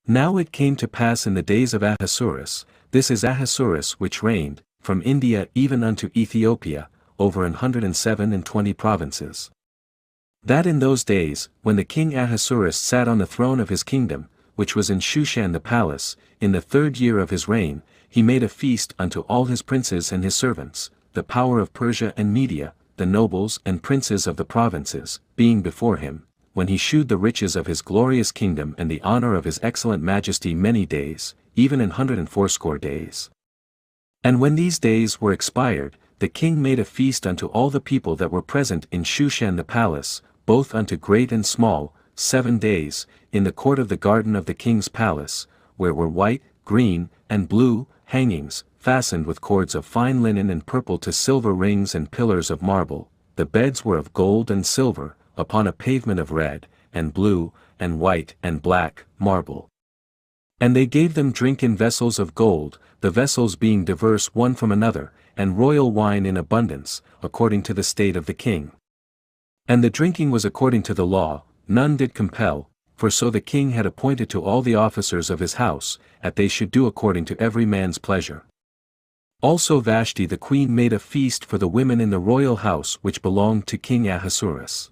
Now it came to pass in the days of Ahasuerus, this is Ahasuerus which reigned, from India even unto Ethiopia, over 127 provinces. That in those days, when the king Ahasuerus sat on the throne of his kingdom, which was in Shushan the palace, in the 3rd year of his reign, he made a feast unto all his princes and his servants, the power of Persia and Media, the nobles and princes of the provinces, being before him, when he shewed the riches of his glorious kingdom and the honor of his excellent majesty many days, even 180 days. And when these days were expired, the king made a feast unto all the people that were present in Shushan the palace, both unto great and small, 7 days, in the court of the garden of the king's palace, where were white, green, and blue, hangings, fastened with cords of fine linen and purple to silver rings and pillars of marble. The beds were of gold and silver, upon a pavement of red, and blue, and white and black, marble. And they gave them drink in vessels of gold, the vessels being diverse one from another, and royal wine in abundance, according to the state of the king. And the drinking was according to the law, none did compel, for so the king had appointed to all the officers of his house, that they should do according to every man's pleasure. Also Vashti the queen made a feast for the women in the royal house which belonged to King Ahasuerus.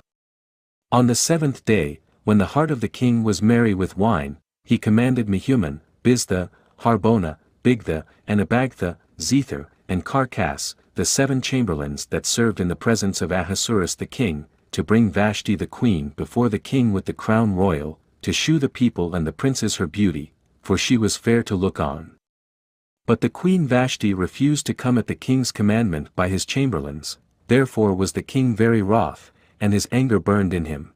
On the 7th day, when the heart of the king was merry with wine, he commanded Mehuman, Biztha, Harbona, Bigtha, and Abagtha, Zethar, and Carcass, the 7 chamberlains that served in the presence of Ahasuerus the king, to bring Vashti the queen before the king with the crown royal, to shew the people and the princes her beauty, for she was fair to look on. But the queen Vashti refused to come at the king's commandment by his chamberlains, therefore was the king very wroth, and his anger burned in him.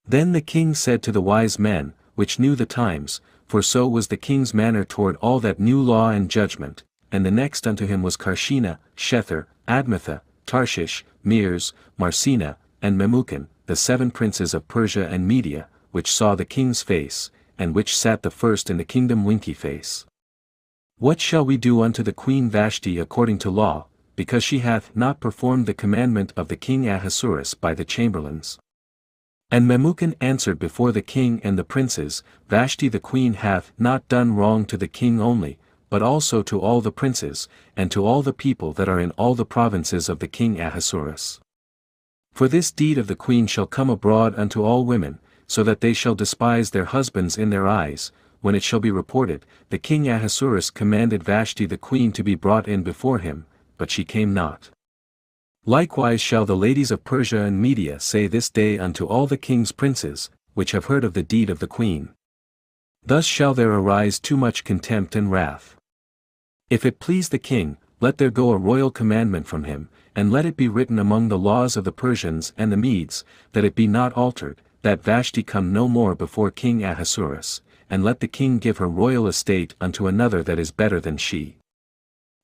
Then the king said to the wise men, which knew the times, for so was the king's manner toward all that knew law and judgment, and the next unto him was Carshena, Shethar, Admatha, Tarshish, Meres, Marsena, and Memucan, the 7 princes of Persia and Media, which saw the king's face, and which sat the first in the kingdom winky face. What shall we do unto the queen Vashti according to law, because she hath not performed the commandment of the king Ahasuerus by the chamberlains? And Memucan answered before the king and the princes, Vashti the queen hath not done wrong to the king only, but also to all the princes, and to all the people that are in all the provinces of the king Ahasuerus. For this deed of the queen shall come abroad unto all women, so that they shall despise their husbands in their eyes, when it shall be reported, the king Ahasuerus commanded Vashti the queen to be brought in before him, but she came not. Likewise shall the ladies of Persia and Media say this day unto all the king's princes, which have heard of the deed of the queen. Thus shall there arise too much contempt and wrath. If it please the king, let there go a royal commandment from him, and let it be written among the laws of the Persians and the Medes, that it be not altered, that Vashti come no more before King Ahasuerus, and let the king give her royal estate unto another that is better than she.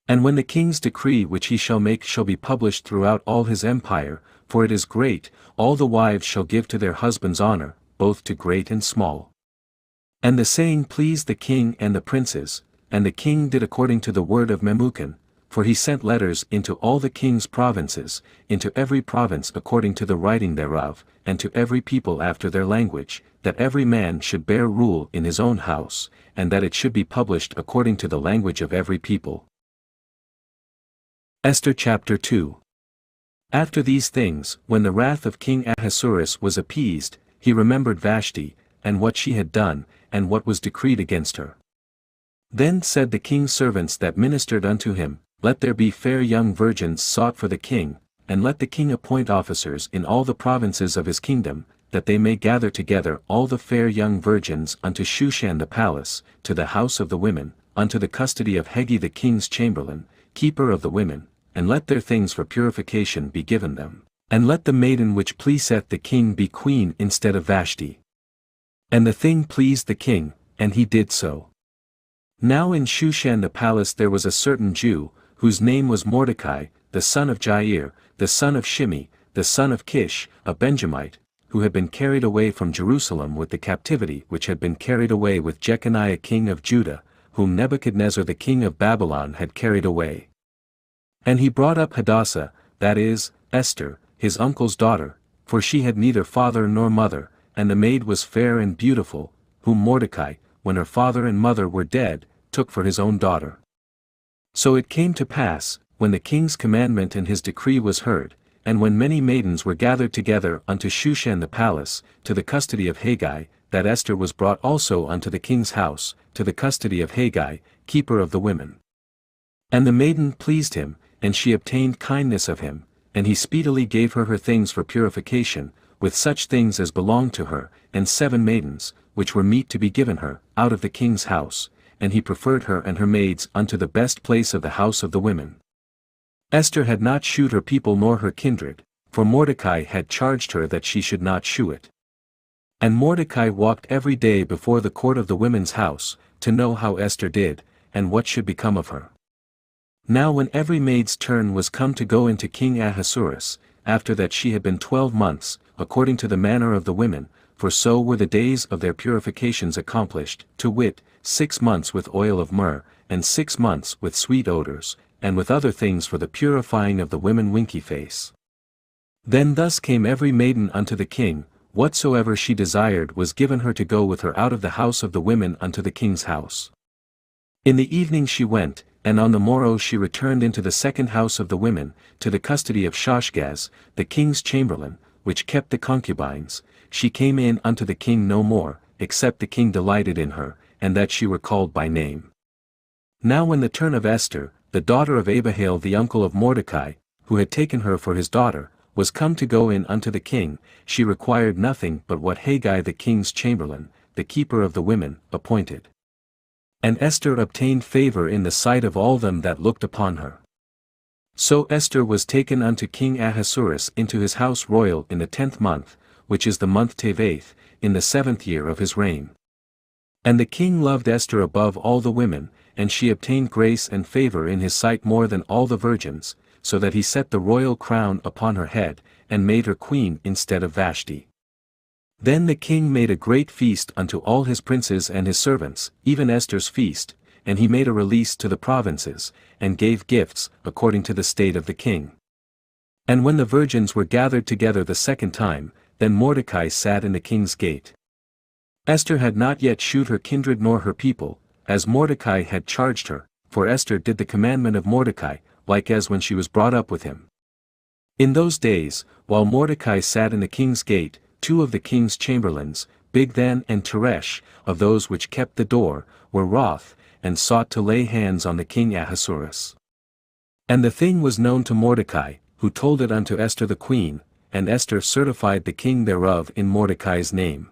And when the king's decree which he shall make shall be published throughout all his empire, for it is great, all the wives shall give to their husbands honor, both to great and small. And the saying pleased the king and the princes, and the king did according to the word of Memucan, for he sent letters into all the king's provinces, into every province according to the writing thereof, and to every people after their language, that every man should bear rule in his own house, and that it should be published according to the language of every people. Esther chapter 2. After these things, when the wrath of King Ahasuerus was appeased, he remembered Vashti, and what she had done, and what was decreed against her. Then said the king's servants that ministered unto him, Let there be fair young virgins sought for the king, and let the king appoint officers in all the provinces of his kingdom, that they may gather together all the fair young virgins unto Shushan the palace, to the house of the women, unto the custody of Hegi the king's chamberlain, keeper of the women, and let their things for purification be given them, and let the maiden which pleaseth the king be queen instead of Vashti. And the thing pleased the king, and he did so. Now in Shushan the palace there was a certain Jew, whose name was Mordecai, the son of Jair, the son of Shimei, the son of Kish, a Benjamite, who had been carried away from Jerusalem with the captivity which had been carried away with Jeconiah king of Judah, whom Nebuchadnezzar the king of Babylon had carried away. And he brought up Hadassah, that is, Esther, his uncle's daughter, for she had neither father nor mother, and the maid was fair and beautiful, whom Mordecai, when her father and mother were dead, took for his own daughter. So it came to pass, when the king's commandment and his decree was heard, and when many maidens were gathered together unto Shushan the palace, to the custody of Hegai, that Esther was brought also unto the king's house, to the custody of Hegai, keeper of the women. And the maiden pleased him, and she obtained kindness of him, and he speedily gave her things for purification, with such things as belonged to her, and 7 maidens, which were meet to be given her, out of the king's house, and he preferred her and her maids unto the best place of the house of the women. Esther had not shewed her people nor her kindred, for Mordecai had charged her that she should not shew it. And Mordecai walked every day before the court of the women's house, to know how Esther did, and what should become of her. Now when every maid's turn was come to go into King Ahasuerus, after that she had been 12 months, according to the manner of the women, for so were the days of their purifications accomplished, to wit, 6 months with oil of myrrh, and 6 months with sweet odors, and with other things for the purifying of the women winky face. Then thus came every maiden unto the king, whatsoever she desired was given her to go with her out of the house of the women unto the king's house. In the evening she went, and on the morrow she returned into the second house of the women, to the custody of Shoshgaz, the king's chamberlain, which kept the concubines. She came in unto the king no more, except the king delighted in her, and that she were called by name. Now when the turn of Esther, the daughter of Abihail the uncle of Mordecai, who had taken her for his daughter, was come to go in unto the king, she required nothing but what Hegai the king's chamberlain, the keeper of the women, appointed. And Esther obtained favor in the sight of all them that looked upon her. So Esther was taken unto King Ahasuerus into his house royal in the 10th month, which is the month Tevath, in the 7th year of his reign. And the king loved Esther above all the women, and she obtained grace and favor in his sight more than all the virgins, so that he set the royal crown upon her head, and made her queen instead of Vashti. Then the king made a great feast unto all his princes and his servants, even Esther's feast, and he made a release to the provinces, and gave gifts, according to the state of the king. And when the virgins were gathered together the second time, then Mordecai sat in the king's gate. Esther had not yet shewed her kindred nor her people, as Mordecai had charged her, for Esther did the commandment of Mordecai, like as when she was brought up with him. In those days, while Mordecai sat in the king's gate, 2 of the king's chamberlains, Bigthan and Teresh, of those which kept the door, were wroth, and sought to lay hands on the king Ahasuerus. And the thing was known to Mordecai, who told it unto Esther the queen, and Esther certified the king thereof in Mordecai's name.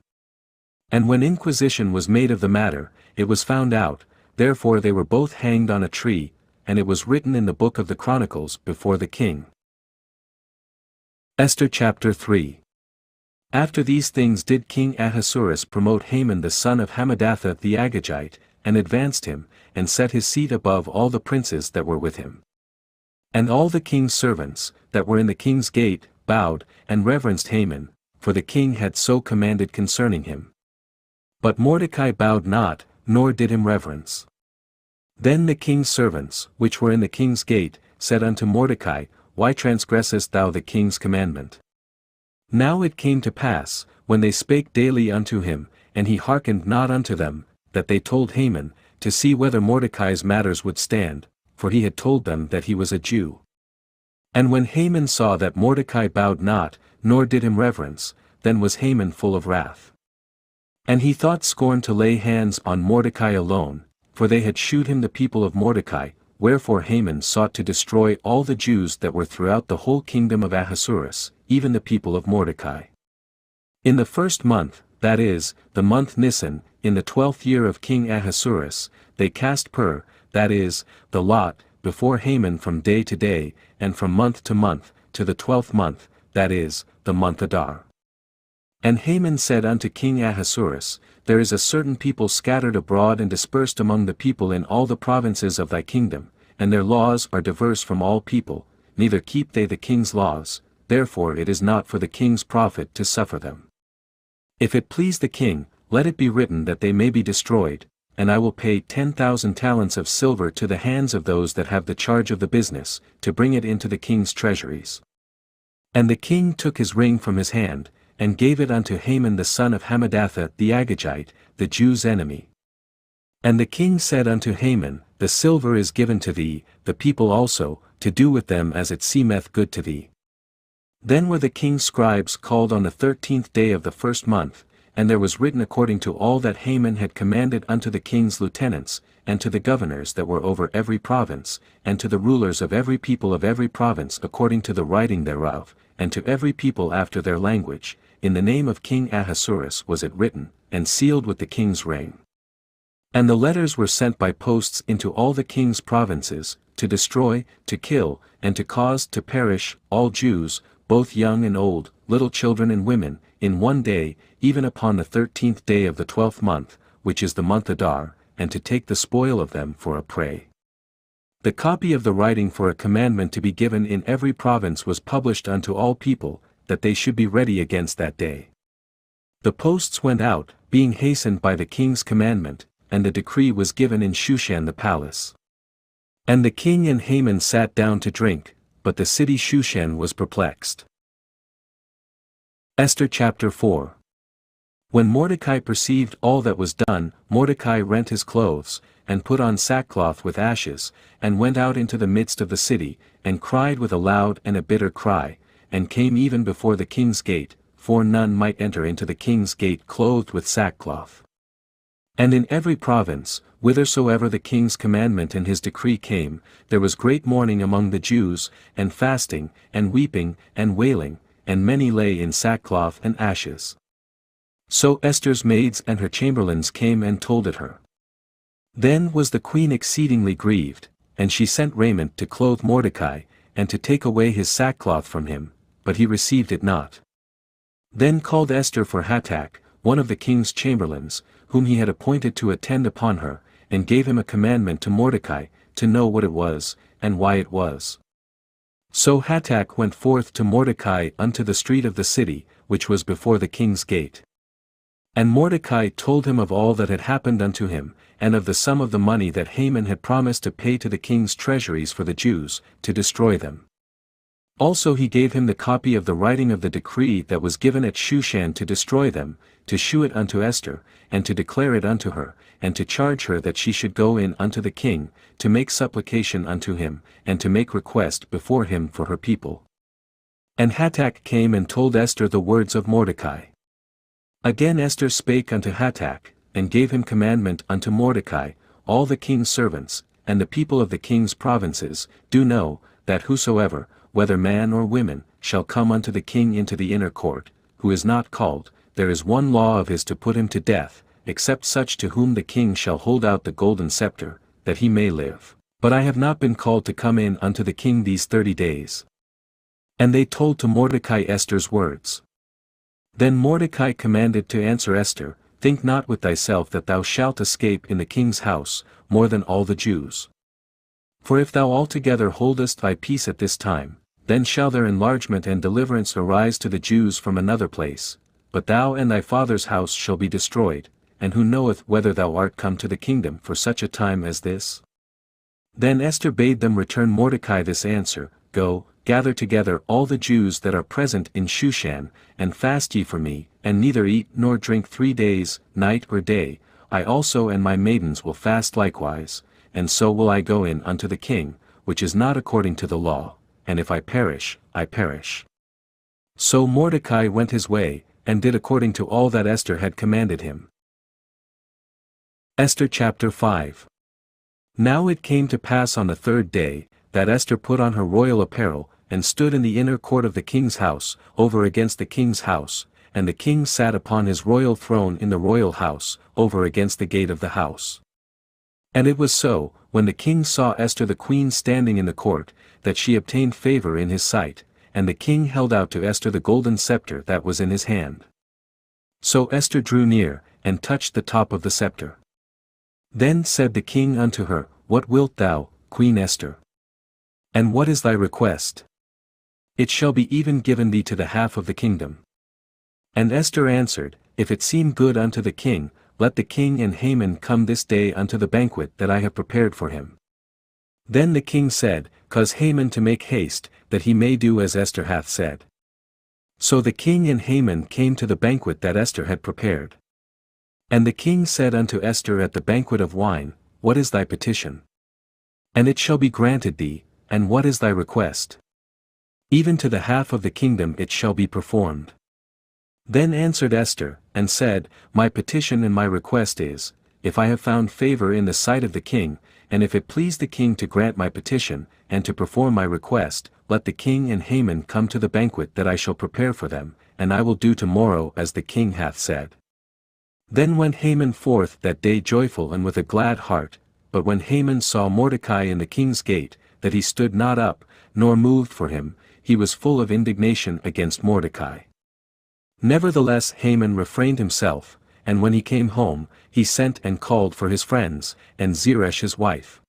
And when inquisition was made of the matter, it was found out, therefore they were both hanged on a tree, and it was written in the book of the Chronicles before the king. Esther chapter 3. After these things did King Ahasuerus promote Haman the son of Hammedatha the Agagite, and advanced him, and set his seat above all the princes that were with him. And all the king's servants, that were in the king's gate, bowed, and reverenced Haman, for the king had so commanded concerning him. But Mordecai bowed not, nor did him reverence. Then the king's servants, which were in the king's gate, said unto Mordecai, Why transgressest thou the king's commandment? Now it came to pass, when they spake daily unto him, and he hearkened not unto them, that they told Haman, to see whether Mordecai's matters would stand, for he had told them that he was a Jew. And when Haman saw that Mordecai bowed not, nor did him reverence, then was Haman full of wrath. And he thought scorn to lay hands on Mordecai alone, for they had shewed him the people of Mordecai, wherefore Haman sought to destroy all the Jews that were throughout the whole kingdom of Ahasuerus, even the people of Mordecai. In the 1st month, that is, the month Nisan, in the 12th year of King Ahasuerus, they cast pur, that is, the lot, before Haman from day to day, and from month to month, to the 12th month, that is, the month Adar. And Haman said unto King Ahasuerus, There is a certain people scattered abroad and dispersed among the people in all the provinces of thy kingdom, and their laws are diverse from all people, neither keep they the king's laws, therefore it is not for the king's profit to suffer them. If it please the king, let it be written that they may be destroyed, and I will pay 10,000 talents of silver to the hands of those that have the charge of the business, to bring it into the king's treasuries. And the king took his ring from his hand, and gave it unto Haman the son of Hammedatha the Agagite, the Jew's enemy. And the king said unto Haman, The silver is given to thee, the people also, to do with them as it seemeth good to thee. Then were the king's scribes called on the 13th day of the first month, and there was written according to all that Haman had commanded unto the king's lieutenants, and to the governors that were over every province, and to the rulers of every people of every province according to the writing thereof, and to every people after their language, in the name of King Ahasuerus was it written, and sealed with the king's reign. And the letters were sent by posts into all the king's provinces, to destroy, to kill, and to cause to perish, all Jews, both young and old, little children and women, in one day, even upon the 13th day of the 12th month, which is the month Adar, and to take the spoil of them for a prey. The copy of the writing for a commandment to be given in every province was published unto all people, that they should be ready against that day. The posts went out, being hastened by the king's commandment, and the decree was given in Shushan the palace. And the king and Haman sat down to drink, but the city Shushan was perplexed. Esther chapter 4. When Mordecai perceived all that was done, Mordecai rent his clothes, and put on sackcloth with ashes, and went out into the midst of the city, and cried with a loud and a bitter cry, and came even before the king's gate, for none might enter into the king's gate clothed with sackcloth. And in every province, whithersoever the king's commandment and his decree came, there was great mourning among the Jews, and fasting, and weeping, and wailing, and many lay in sackcloth and ashes. So Esther's maids and her chamberlains came and told it her. Then was the queen exceedingly grieved, and she sent raiment to clothe Mordecai, and to take away his sackcloth from him, but he received it not. Then called Esther for Hatach, one of the king's chamberlains, whom he had appointed to attend upon her, and gave him a commandment to Mordecai, to know what it was, and why it was. So Hatach went forth to Mordecai unto the street of the city, which was before the king's gate. And Mordecai told him of all that had happened unto him, and of the sum of the money that Haman had promised to pay to the king's treasuries for the Jews, to destroy them. Also he gave him the copy of the writing of the decree that was given at Shushan to destroy them, to shew it unto Esther, and to declare it unto her, and to charge her that she should go in unto the king, to make supplication unto him, and to make request before him for her people. And Hatach came and told Esther the words of Mordecai. Again Esther spake unto Hatach, and gave him commandment unto Mordecai, all the king's servants, and the people of the king's provinces, do know, that whosoever, whether man or women, shall come unto the king into the inner court, who is not called, there is one law of his to put him to death, except such to whom the king shall hold out the golden scepter, that he may live. But I have not been called to come in unto the king these 30 days. And they told to Mordecai Esther's words. Then Mordecai commanded to answer Esther, Think not with thyself that thou shalt escape in the king's house, more than all the Jews. For if thou altogether holdest thy peace at this time, then shall their enlargement and deliverance arise to the Jews from another place, but thou and thy father's house shall be destroyed, and who knoweth whether thou art come to the kingdom for such a time as this? Then Esther bade them return Mordecai this answer, Go, gather together all the Jews that are present in Shushan, and fast ye for me, and neither eat nor drink 3 days, night or day, I also and my maidens will fast likewise, and so will I go in unto the king, which is not according to the law, and if I perish, I perish. So Mordecai went his way, and did according to all that Esther had commanded him. Esther chapter 5. Now it came to pass on the 3rd day, that Esther put on her royal apparel, and stood in the inner court of the king's house, over against the king's house, and the king sat upon his royal throne in the royal house, over against the gate of the house. And it was so, when the king saw Esther the queen standing in the court, that she obtained favor in his sight, and the king held out to Esther the golden scepter that was in his hand. So Esther drew near, and touched the top of the scepter. Then said the king unto her, What wilt thou, Queen Esther? And what is thy request? It shall be even given thee to the half of the kingdom. And Esther answered, If it seem good unto the king, let the king and Haman come this day unto the banquet that I have prepared for him. Then the king said, Cause Haman to make haste, that he may do as Esther hath said. So the king and Haman came to the banquet that Esther had prepared. And the king said unto Esther at the banquet of wine, What is thy petition? And it shall be granted thee, and what is thy request? Even to the half of the kingdom it shall be performed. Then answered Esther, and said, My petition and my request is, if I have found favor in the sight of the king, and if it please the king to grant my petition, and to perform my request, let the king and Haman come to the banquet that I shall prepare for them, and I will do tomorrow as the king hath said. Then went Haman forth that day joyful and with a glad heart, but when Haman saw Mordecai in the king's gate, that he stood not up, nor moved for him, he was full of indignation against Mordecai. Nevertheless Haman refrained himself, and when he came home, he sent and called for his friends, and Zeresh his wife.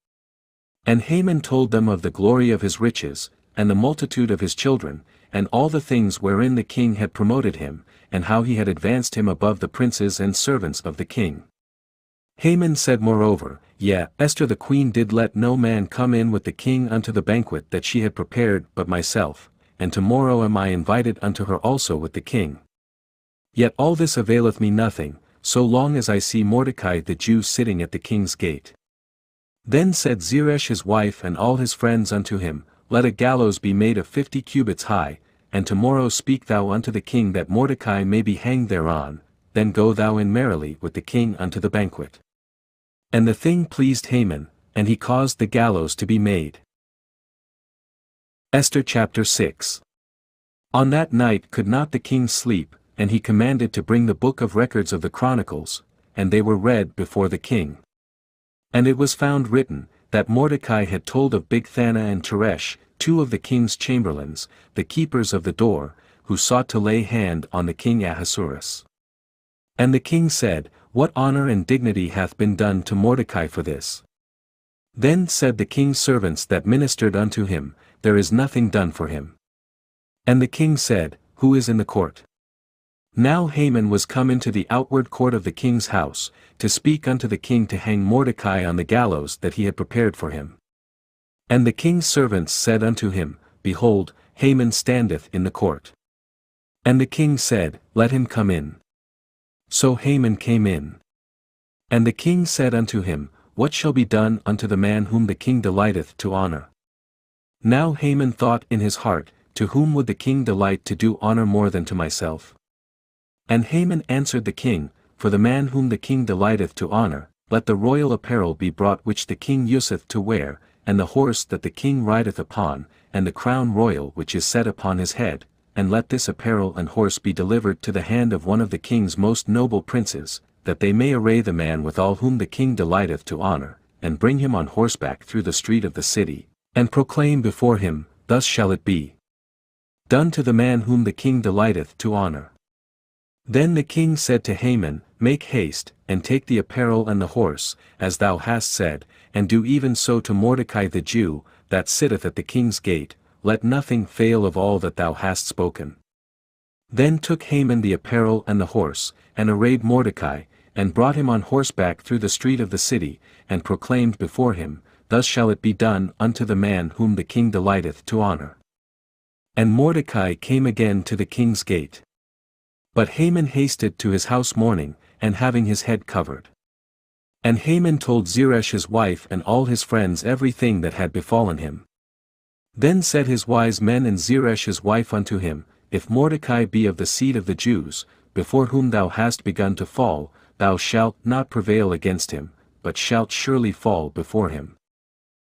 And Haman told them of the glory of his riches, and the multitude of his children, and all the things wherein the king had promoted him, and how he had advanced him above the princes and servants of the king. Haman said moreover, Yea, Esther the queen did let no man come in with the king unto the banquet that she had prepared but myself, and tomorrow am I invited unto her also with the king. Yet all this availeth me nothing, so long as I see Mordecai the Jew sitting at the king's gate. Then said Zeresh his wife and all his friends unto him, Let a gallows be made of 50 cubits high, and tomorrow speak thou unto the king that Mordecai may be hanged thereon, then go thou in merrily with the king unto the banquet. And the thing pleased Haman, and he caused the gallows to be made. Esther chapter 6. On that night could not the king sleep, and he commanded to bring the book of records of the Chronicles, and they were read before the king. And it was found written, that Mordecai had told of Bigthana and Teresh, two of the king's chamberlains, the keepers of the door, who sought to lay hand on the king Ahasuerus. And the king said, What honor and dignity hath been done to Mordecai for this? Then said the king's servants that ministered unto him, There is nothing done for him. And the king said, Who is in the court? Now Haman was come into the outward court of the king's house, to speak unto the king to hang Mordecai on the gallows that he had prepared for him. And the king's servants said unto him, Behold, Haman standeth in the court. And the king said, Let him come in. So Haman came in. And the king said unto him, What shall be done unto the man whom the king delighteth to honor? Now Haman thought in his heart, To whom would the king delight to do honor more than to myself? And Haman answered the king, For the man whom the king delighteth to honor, let the royal apparel be brought which the king useth to wear, and the horse that the king rideth upon, and the crown royal which is set upon his head, and let this apparel and horse be delivered to the hand of one of the king's most noble princes, that they may array the man withal whom the king delighteth to honor, and bring him on horseback through the street of the city, and proclaim before him, Thus shall it be done to the man whom the king delighteth to honor. Then the king said to Haman, Make haste, and take the apparel and the horse, as thou hast said, and do even so to Mordecai the Jew, that sitteth at the king's gate, let nothing fail of all that thou hast spoken. Then took Haman the apparel and the horse, and arrayed Mordecai, and brought him on horseback through the street of the city, and proclaimed before him, Thus shall it be done unto the man whom the king delighteth to honor. And Mordecai came again to the king's gate. But Haman hasted to his house mourning, and having his head covered. And Haman told Zeresh his wife and all his friends everything that had befallen him. Then said his wise men and Zeresh his wife unto him, If Mordecai be of the seed of the Jews, before whom thou hast begun to fall, thou shalt not prevail against him, but shalt surely fall before him.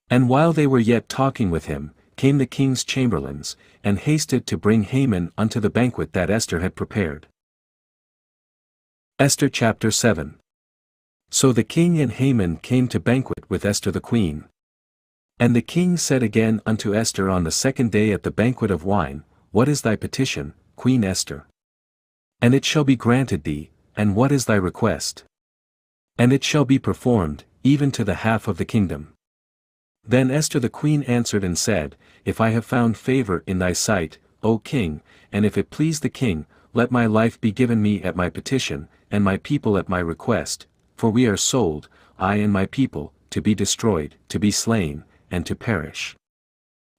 And while they were yet talking with him, came the king's chamberlains, and hasted to bring Haman unto the banquet that Esther had prepared. Esther chapter 7. So the king and Haman came to banquet with Esther the queen. And the king said again unto Esther on the second day at the banquet of wine, What is thy petition, Queen Esther? And it shall be granted thee, and what is thy request? And it shall be performed, even to the half of the kingdom. Then Esther the queen answered and said, If I have found favor in thy sight, O king, and if it please the king, let my life be given me at my petition, and my people at my request, for we are sold, I and my people, to be destroyed, to be slain, and to perish.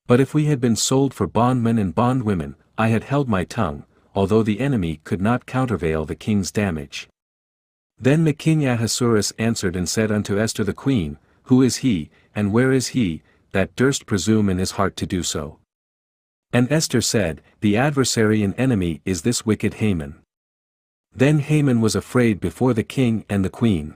But if we had been sold for bondmen and bondwomen, I had held my tongue, although the enemy could not countervail the king's damage. Then the king Ahasuerus answered and said unto Esther the queen, Who is he, and where is he, that durst presume in his heart to do so? And Esther said, The adversary and enemy is this wicked Haman. Then Haman was afraid before the king and the queen.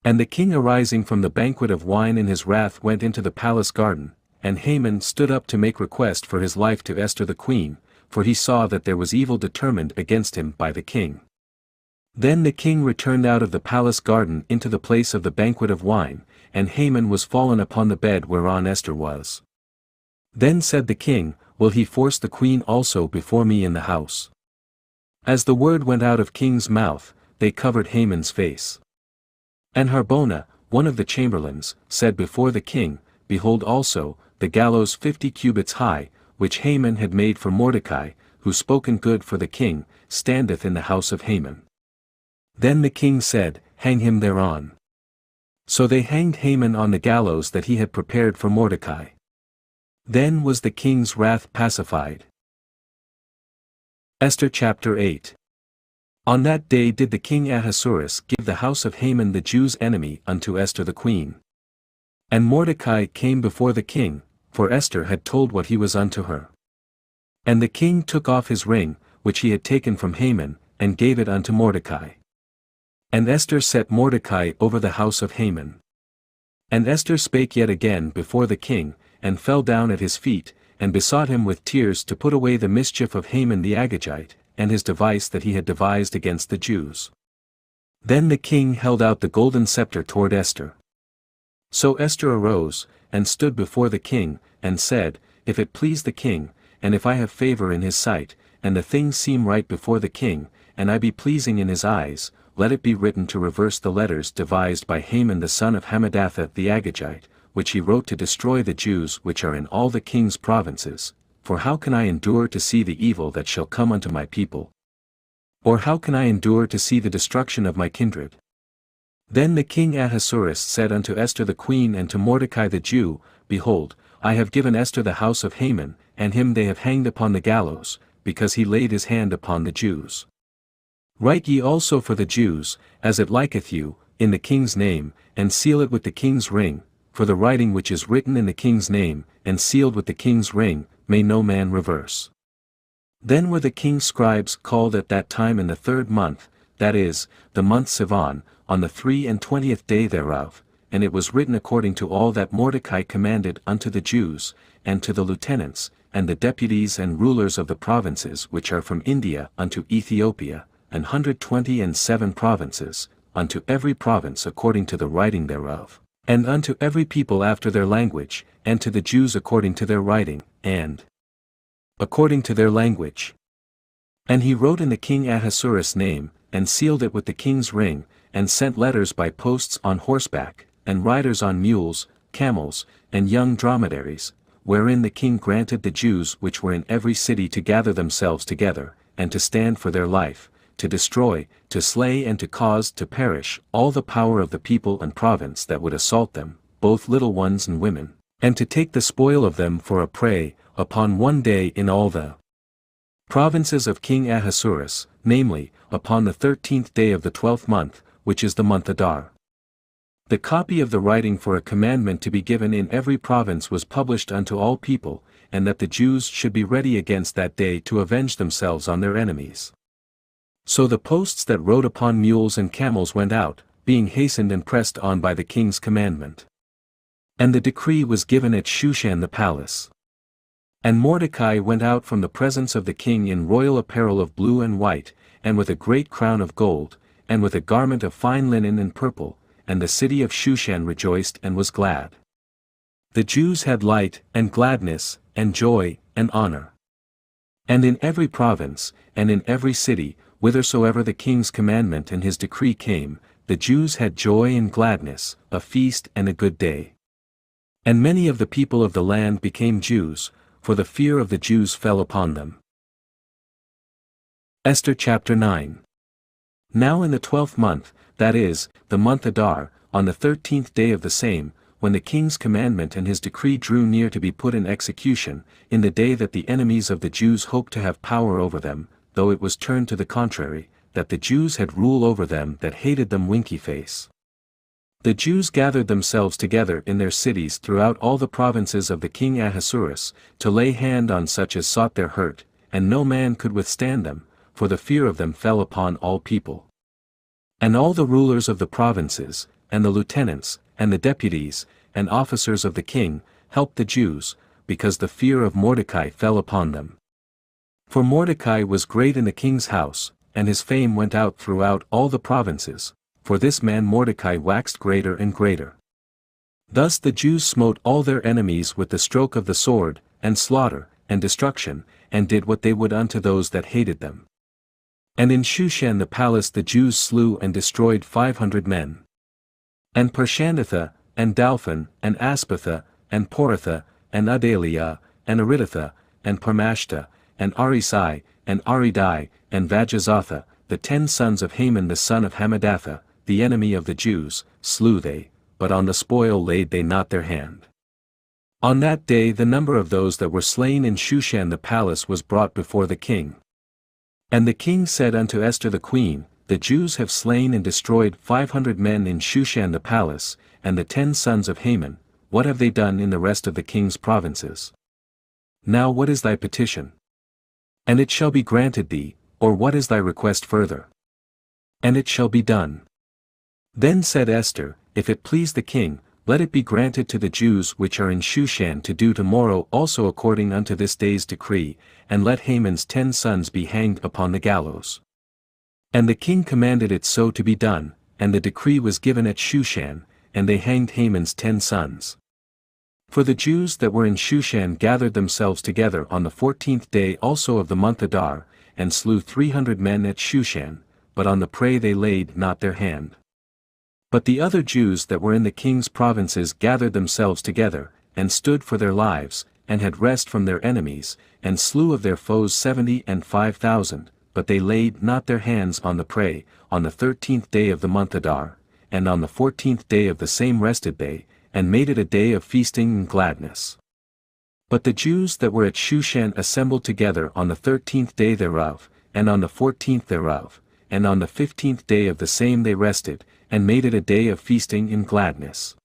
And the king arising from the banquet of wine in his wrath went into the palace garden, and Haman stood up to make request for his life to Esther the queen, for he saw that there was evil determined against him by the king. Then the king returned out of the palace garden into the place of the banquet of wine, and Haman was fallen upon the bed whereon Esther was. Then said the king, Will he force the queen also before me in the house? As the word went out of king's mouth, they covered Haman's face. And Harbona, one of the chamberlains, said before the king, Behold also, the gallows 50 cubits high, which Haman had made for Mordecai, who spoken good for the king, standeth in the house of Haman. Then the king said, Hang him thereon. So they hanged Haman on the gallows that he had prepared for Mordecai. Then was the king's wrath pacified. Esther chapter 8. On that day did the king Ahasuerus give the house of Haman the Jews' enemy unto Esther the queen. And Mordecai came before the king, for Esther had told what he was unto her. And the king took off his ring, which he had taken from Haman, and gave it unto Mordecai. And Esther set Mordecai over the house of Haman. And Esther spake yet again before the king, and fell down at his feet, and besought him with tears to put away the mischief of Haman the Agagite, and his device that he had devised against the Jews. Then the king held out the golden scepter toward Esther. So Esther arose, and stood before the king, and said, If it please the king, and if I have favor in his sight, and the thing seem right before the king, and I be pleasing in his eyes, let it be written to reverse the letters devised by Haman the son of Hammedatha the Agagite, which he wrote to destroy the Jews which are in all the king's provinces, for how can I endure to see the evil that shall come unto my people? Or how can I endure to see the destruction of my kindred? Then the king Ahasuerus said unto Esther the queen and to Mordecai the Jew, Behold, I have given Esther the house of Haman, and him they have hanged upon the gallows, because he laid his hand upon the Jews. Write ye also for the Jews, as it liketh you, in the king's name, and seal it with the king's ring, for the writing which is written in the king's name, and sealed with the king's ring, may no man reverse. Then were the king's scribes called at that time in the 3rd month, that is, the month Sivan, on the 23rd day thereof, and it was written according to all that Mordecai commanded unto the Jews, and to the lieutenants, and the deputies and rulers of the provinces which are from India unto Ethiopia, 127 provinces, unto every province according to the writing thereof, and unto every people after their language, and to the Jews according to their writing, and according to their language. And he wrote in the king Ahasuerus' name, and sealed it with the king's ring, and sent letters by posts on horseback, and riders on mules, camels, and young dromedaries, wherein the king granted the Jews which were in every city to gather themselves together, and to stand for their life, to destroy, to slay and to cause to perish all the power of the people and province that would assault them, both little ones and women, and to take the spoil of them for a prey, upon one day in all the provinces of King Ahasuerus, namely, upon the 13th day of the 12th month, which is the month Adar. The copy of the writing for a commandment to be given in every province was published unto all people, and that the Jews should be ready against that day to avenge themselves on their enemies. So the posts that rode upon mules and camels went out, being hastened and pressed on by the king's commandment. And the decree was given at Shushan the palace. And Mordecai went out from the presence of the king in royal apparel of blue and white, and with a great crown of gold, and with a garment of fine linen and purple, and the city of Shushan rejoiced and was glad. The Jews had light, and gladness, and joy, and honor. And in every province, and in every city, whithersoever the king's commandment and his decree came, the Jews had joy and gladness, a feast and a good day. And many of the people of the land became Jews, for the fear of the Jews fell upon them. Esther chapter 9. Now in the 12th month, that is, the month Adar, on the 13th day of the same, when the king's commandment and his decree drew near to be put in execution, in the day that the enemies of the Jews hoped to have power over them, though it was turned to the contrary, that the Jews had rule over them that hated them winky face. The Jews gathered themselves together in their cities throughout all the provinces of the king Ahasuerus, to lay hand on such as sought their hurt, and no man could withstand them, for the fear of them fell upon all people. And all the rulers of the provinces, and the lieutenants, and the deputies, and officers of the king, helped the Jews, because the fear of Mordecai fell upon them. For Mordecai was great in the king's house, and his fame went out throughout all the provinces, for this man Mordecai waxed greater and greater. Thus the Jews smote all their enemies with the stroke of the sword, and slaughter, and destruction, and did what they would unto those that hated them. And in Shushan the palace the Jews slew and destroyed 500 men. And Parshandatha, and Dalphon, and Aspatha, and Poratha, and Adalia, and Arithatha, and Parmashta, and Arisai, and Aridai, and Vajazatha, the 10 sons of Haman the son of Hammedatha, the enemy of the Jews, slew they, but on the spoil laid they not their hand. On that day the number of those that were slain in Shushan the palace was brought before the king. And the king said unto Esther the queen, The Jews have slain and destroyed 500 men in Shushan the palace, and the 10 sons of Haman, what have they done in the rest of the king's provinces? Now what is thy petition? And it shall be granted thee, or what is thy request further? And it shall be done. Then said Esther, If it please the king, let it be granted to the Jews which are in Shushan to do tomorrow also according unto this day's decree, and let Haman's 10 sons be hanged upon the gallows. And the king commanded it so to be done, and the decree was given at Shushan, and they hanged Haman's 10 sons. For the Jews that were in Shushan gathered themselves together on the 14th day also of the month Adar, and slew 300 men at Shushan, but on the prey they laid not their hand. But the other Jews that were in the king's provinces gathered themselves together, and stood for their lives, and had rest from their enemies, and slew of their foes 75,000, but they laid not their hands on the prey, on the 13th day of the month Adar, and on the 14th day of the same rested they, and made it a day of feasting and gladness. But the Jews that were at Shushan assembled together on the 13th day thereof, and on the 14th thereof, and on the 15th day of the same they rested, and made it a day of feasting and gladness.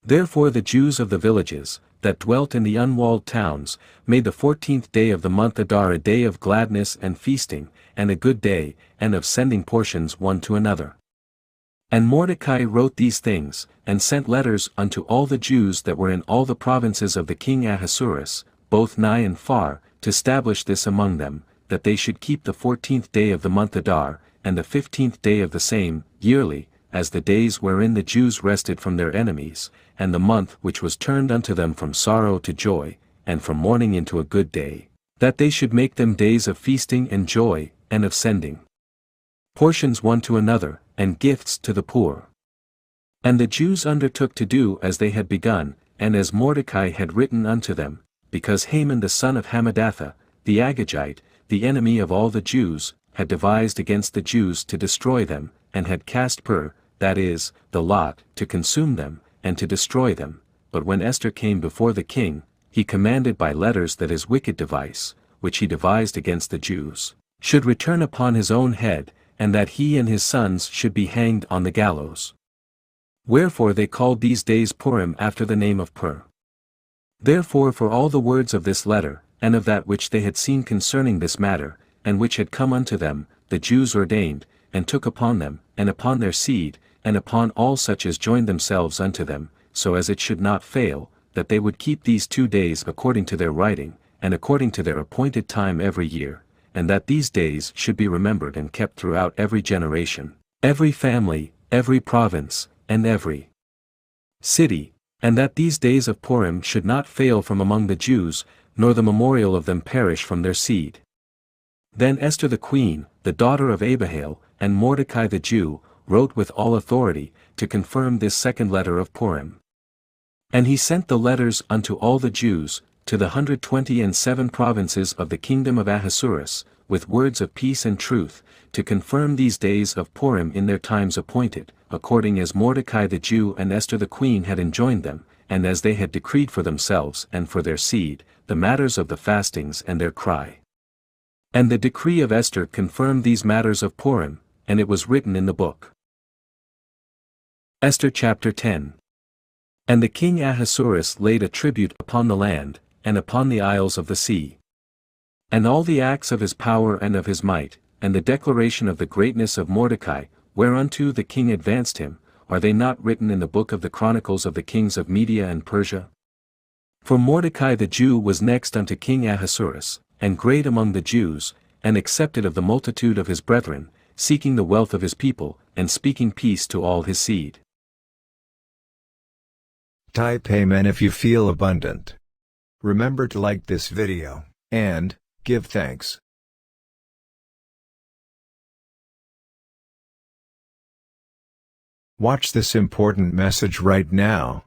Therefore the Jews of the villages, that dwelt in the unwalled towns, made the 14th day of the month Adar a day of gladness and feasting, and a good day, and of sending portions one to another. And Mordecai wrote these things, and sent letters unto all the Jews that were in all the provinces of the king Ahasuerus, both nigh and far, to establish this among them, that they should keep the 14th day of the month Adar, and the 15th day of the same, yearly, as the days wherein the Jews rested from their enemies, and the month which was turned unto them from sorrow to joy, and from mourning into a good day, that they should make them days of feasting and joy, and of sending portions one to another, and gifts to the poor. And the Jews undertook to do as they had begun, and as Mordecai had written unto them, because Haman the son of Hammedatha, the Agagite, the enemy of all the Jews, had devised against the Jews to destroy them, and had cast Pur, that is, the lot, to consume them, and to destroy them. But when Esther came before the king, he commanded by letters that his wicked device, which he devised against the Jews, should return upon his own head, and that he and his sons should be hanged on the gallows. Wherefore they called these days Purim after the name of Pur. Therefore for all the words of this letter, and of that which they had seen concerning this matter, and which had come unto them, the Jews ordained, and took upon them, and upon their seed, and upon all such as joined themselves unto them, so as it should not fail, that they would keep these 2 days according to their writing, and according to their appointed time every year, and that these days should be remembered and kept throughout every generation, every family, every province, and every city, and that these days of Purim should not fail from among the Jews, nor the memorial of them perish from their seed. Then Esther the queen, the daughter of Abihail, and Mordecai the Jew, wrote with all authority, to confirm this second letter of Purim. And he sent the letters unto all the Jews, to the 127 provinces of the kingdom of Ahasuerus, with words of peace and truth, to confirm these days of Purim in their times appointed, according as Mordecai the Jew and Esther the queen had enjoined them, and as they had decreed for themselves and for their seed, the matters of the fastings and their cry. And the decree of Esther confirmed these matters of Purim, and it was written in the book. Esther chapter 10. And the king Ahasuerus laid a tribute upon the land, and upon the isles of the sea. And all the acts of his power and of his might, and the declaration of the greatness of Mordecai, whereunto the king advanced him, are they not written in the book of the chronicles of the kings of Media and Persia? For Mordecai the Jew was next unto King Ahasuerus, and great among the Jews, and accepted of the multitude of his brethren, seeking the wealth of his people, and speaking peace to all his seed. Type Amen if you feel abundant. Remember to like this video, and give thanks. Watch this important message right now.